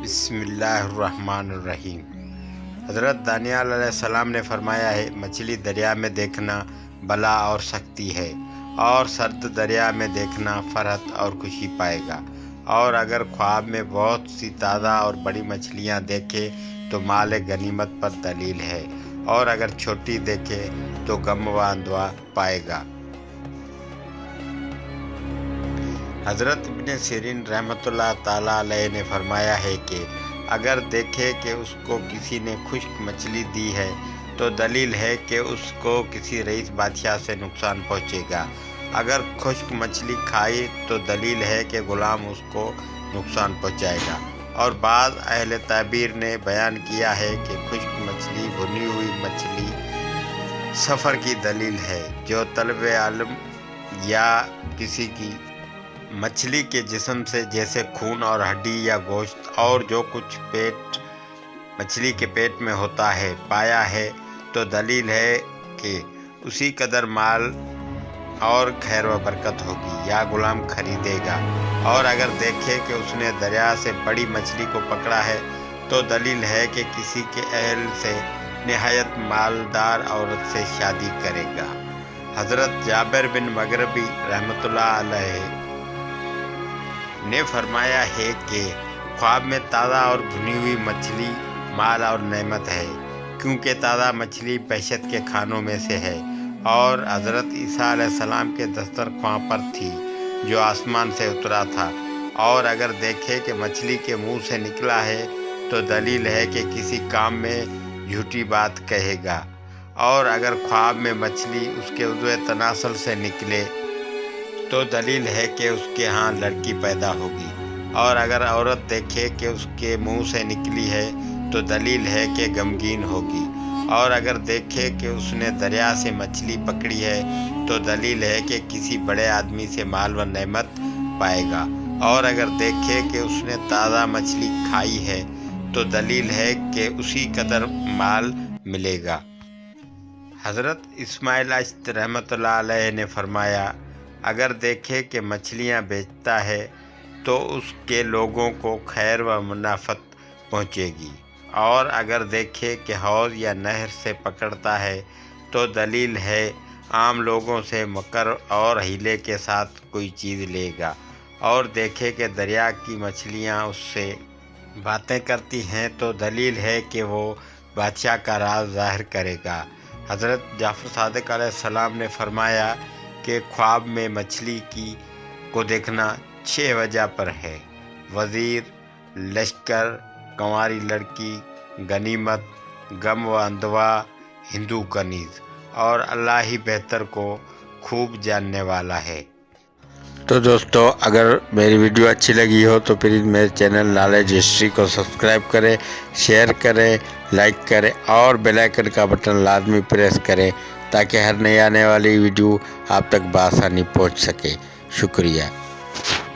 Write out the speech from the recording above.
بسم اللہ الرحمن الرحیم۔ حضرت دانیال علیہ السلام نے فرمایا ہے، مچھلی دریا میں دیکھنا بلا اور سختی ہے، اور سرد دریا میں دیکھنا فرحت اور خوشی پائے گا، اور اگر خواب میں بہت سی تازہ اور بڑی مچھلیاں دیکھے تو مال غنیمت پر دلیل ہے، اور اگر چھوٹی دیکھے تو غم و اندوہ پائے گا۔ حضرت ابن سیرین رحمۃ اللہ تعالیٰ علیہ نے فرمایا ہے کہ اگر دیکھے کہ اس کو کسی نے خشک مچھلی دی ہے تو دلیل ہے کہ اس کو کسی رئیس بادشاہ سے نقصان پہنچے گا۔ اگر خشک مچھلی کھائی تو دلیل ہے کہ غلام اس کو نقصان پہنچائے گا۔ اور بعض اہل تعبیر نے بیان کیا ہے کہ خشک مچھلی بھنی ہوئی مچھلی سفر کی دلیل ہے، جو طالب علم یا کسی کی مچھلی کے جسم سے جیسے خون اور ہڈی یا گوشت اور جو کچھ مچھلی کے پیٹ میں ہوتا ہے پایا ہے تو دلیل ہے کہ اسی قدر مال اور خیر و برکت ہوگی یا غلام خریدے گا۔ اور اگر دیکھے کہ اس نے دریا سے بڑی مچھلی کو پکڑا ہے تو دلیل ہے کہ کسی کے اہل سے نہایت مالدار عورت سے شادی کرے گا۔ حضرت جابر بن مغربی رحمۃ اللہ علیہ نے فرمایا ہے کہ خواب میں تازہ اور بھنی ہوئی مچھلی مال اور نعمت ہے، کیونکہ تازہ مچھلی بہشت کے کھانوں میں سے ہے اور حضرت عیسیٰ علیہ السلام کے دسترخواں پر تھی جو آسمان سے اترا تھا۔ اور اگر دیکھے کہ مچھلی کے منہ سے نکلا ہے تو دلیل ہے کہ کسی کام میں جھوٹی بات کہے گا۔ اور اگر خواب میں مچھلی اس کے عضو تناسل سے نکلے تو دلیل ہے کہ اس کے ہاں لڑکی پیدا ہوگی۔ اور اگر عورت دیکھے کہ اس کے منہ سے نکلی ہے تو دلیل ہے کہ غمگین ہوگی۔ اور اگر دیکھے کہ اس نے دریا سے مچھلی پکڑی ہے تو دلیل ہے کہ کسی بڑے آدمی سے مال و نعمت پائے گا۔ اور اگر دیکھے کہ اس نے تازہ مچھلی کھائی ہے تو دلیل ہے کہ اسی قدر مال ملے گا۔ حضرت اسماعیل اشت رحمۃ اللہ علیہ نے فرمایا، اگر دیکھے کہ مچھلیاں بیچتا ہے تو اس کے لوگوں کو خیر و منافعت پہنچے گی، اور اگر دیکھے کہ حوض یا نہر سے پکڑتا ہے تو دلیل ہے عام لوگوں سے مکر اور حیلے کے ساتھ کوئی چیز لے گا۔ اور دیکھے کہ دریا کی مچھلیاں اس سے باتیں کرتی ہیں تو دلیل ہے کہ وہ بادشاہ کا راز ظاہر کرے گا۔ حضرت جعفر صادق علیہ السلام نے فرمایا کہ خواب میں مچھلی کو دیکھنا 6 وجہ پر ہے: وزیر، لشکر، کنواری لڑکی، غنیمت، غم و اندوہ، ہندو کنیز، اور اللہ ہی بہتر کو خوب جاننے والا ہے۔ تو دوستو، اگر میری ویڈیو اچھی لگی ہو تو پلیز میرے چینل نالج ہسٹری کو سبسکرائب کریں، شیئر کریں، لائک کریں اور بیل آئیکن کا بٹن لازمی پریس کریں تاکہ ہر نئی آنے والی ویڈیو آپ تک بآسانی پہنچ سکے۔ شکریہ۔